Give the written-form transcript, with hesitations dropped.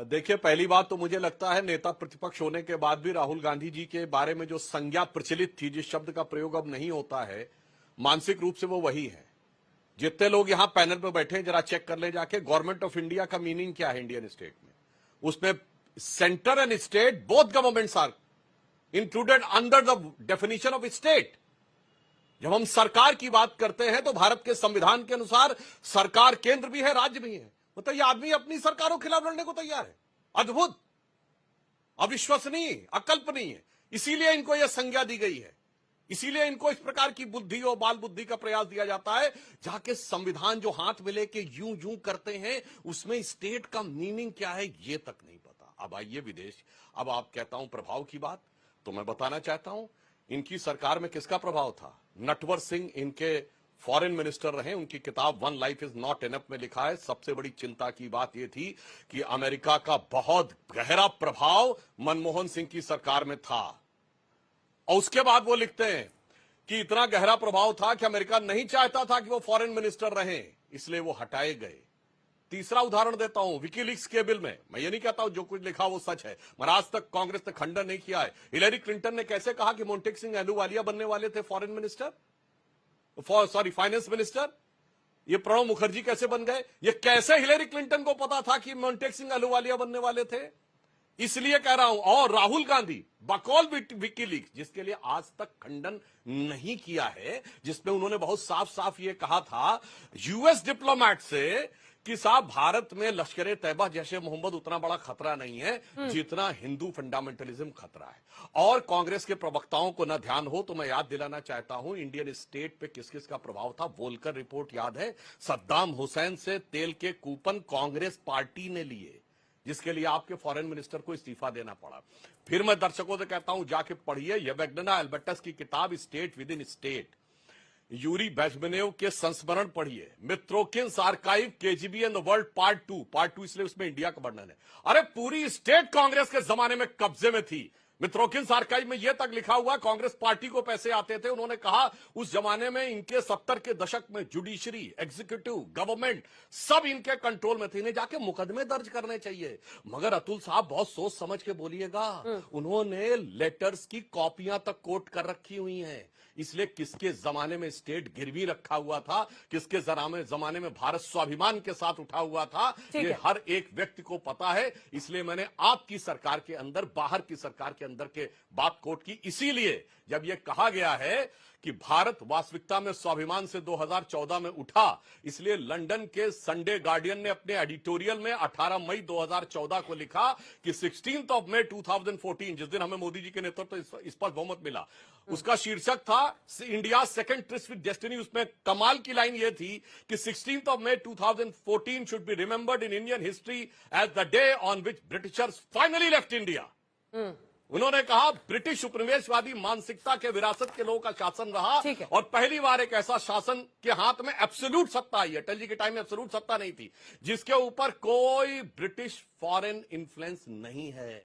देखिए, पहली बात तो मुझे लगता है नेता प्रतिपक्ष होने के बाद भी राहुल गांधी जी के बारे में जो संज्ञा प्रचलित थी, जिस शब्द का प्रयोग अब नहीं होता है, मानसिक रूप से वो वही है। जितने लोग यहां पैनल में बैठे हैं, जरा चेक कर ले जाके, गवर्नमेंट ऑफ इंडिया का मीनिंग क्या है इंडियन स्टेट में। उसमें centre and state both governments are included under the definition of state. जब हम सरकार की बात करते हैं तो भारत के संविधान के अनुसार सरकार केंद्र भी है, राज्य भी है। मतलब ये आदमी अपनी सरकारों के खिलाफ लड़ने को तैयार है। अद्भुत, अविश्वसनीय, अकल्पनीय है। इसीलिए इनको यह संज्ञा दी गई है, इसीलिए इनको इस प्रकार की बुद्धि और बाल बुद्धि का प्रयास दिया जाता है। जाके संविधान जो हाथ में लेके यूं यूं करते हैं, उसमें स्टेट का मीनिंग क्या है ये तक नहीं पता। अब आइए विदेश, अब आप कहता हूं प्रभाव की बात, तो मैं बताना चाहता हूं इनकी सरकार में किसका प्रभाव था। नटवर सिंह इनके फॉरेन मिनिस्टर रहे। उनकी किताब one life is not enough में लिखा है, सबसे बड़ी चिंता की बात यह थी कि अमेरिका का बहुत गहरा प्रभाव मनमोहन सिंह की सरकार में था। और उसके बाद वो लिखते हैं कि इतना गहरा प्रभाव था कि अमेरिका नहीं चाहता था कि वो फॉरेन मिनिस्टर रहें, इसलिए वो हटाए गए। तीसरा उदाहरण देता हूं, विकीलीक्स के बिल में, मैं ये नहीं कहता हूं जो कुछ लिखा वो सच है, मगर आज तक कांग्रेस ने खंडन नहीं किया है। हिलेरी क्लिंटन ने कैसे कहा कि मोंटेक सिंह अहलूवालिया बनने वाले थे फॉरेन मिनिस्टर, फाइनेंस मिनिस्टर। ये प्रणब मुखर्जी कैसे बन गए? ये कैसे हिलेरी क्लिंटन को पता था कि मोंटेक सिंह अहलूवालिया बनने वाले थे? इसलिए कह रहा हूं। और राहुल गांधी बकौल विकीलीक्स, जिसके लिए आज तक खंडन नहीं किया है, जिसमें उन्होंने बहुत साफ साफ ये कहा था यूएस डिप्लोमैट से कि साहब भारत में लश्कर तैयबा जैसे मोहम्मद उतना बड़ा खतरा नहीं है जितना हिंदू फंडामेंटलिज्म खतरा है। और कांग्रेस के प्रवक्ताओं को ना ध्यान हो तो मैं याद दिलाना चाहता हूं इंडियन स्टेट पे किस किस का प्रभाव था। वोल्कर रिपोर्ट याद है, सद्दाम हुसैन से तेल के कूपन कांग्रेस पार्टी ने लिए, जिसके लिए आपके फॉरेन मिनिस्टर को इस्तीफा देना पड़ा। फिर मैं दर्शकों से कहता हूं जाके पढ़िए यवेग्नेना एल्बर्टस की किताब state within state, Yuri Bezmenov के संस्मरण पढ़िए, Mitrokhin's archive KGB and the world part two इसलिए उसमें इंडिया का वर्णन है। अरे पूरी स्टेट कांग्रेस के जमाने में कब्जे में थी। मित्रोकिन्स आर्काइव में यह तक लिखा हुआ कांग्रेस पार्टी को पैसे आते थे। उन्होंने कहा उस जमाने में इनके 70 के दशक में जुडिशरी, एग्जीक्यूटिव, गवर्नमेंट सब इनके कंट्रोल में थे। इन्हें जाके मुकदमे दर्ज करने चाहिए। मगर अतुल साहब बहुत सोच समझ के बोलिएगा, उन्होंने लेटर्स की कॉपियां तक कोट कर रखी हुई हैं। इसलिए किसके जमाने में स्टेट गिरवी रखा हुआ था, किसके जमाने में भारत स्वाभिमान के साथ उठा हुआ था, ये हर एक व्यक्ति को पता है। इसलिए मैंने आपकी सरकार के अंदर, बाहर की सरकार के अंदर के बात कोट की। इसीलिए जब यह कहा गया है कि भारत वास्तविकता में स्वाभिमान से 2014 में उठा, इसलिए लंदन के संडे गार्डियन ने अपने एडिटोरियल में 18 मई 2014 को लिखा कि 16 मई 2014, जिस दिन हमें मोदी जी के नेतृत्व इस पर बहुमत मिला, उसका शीर्षक था India second tryst with destiny. उसमें कमाल की लाइन यह थी कि 16 मई 2014 should be remembered in Indian history as the day on which Britishers finally left India. उन्होंने कहा ब्रिटिश उपनिवेशवादी मानसिकता के विरासत के लोगों का शासन रहा और पहली बार एक ऐसा शासन के हाथ में एब्सोल्यूट सत्ता आई है। अटल जी के टाइम में एब्सोल्यूट सत्ता नहीं थी, जिसके ऊपर कोई ब्रिटिश फॉरेन इन्फ्लुएंस नहीं है।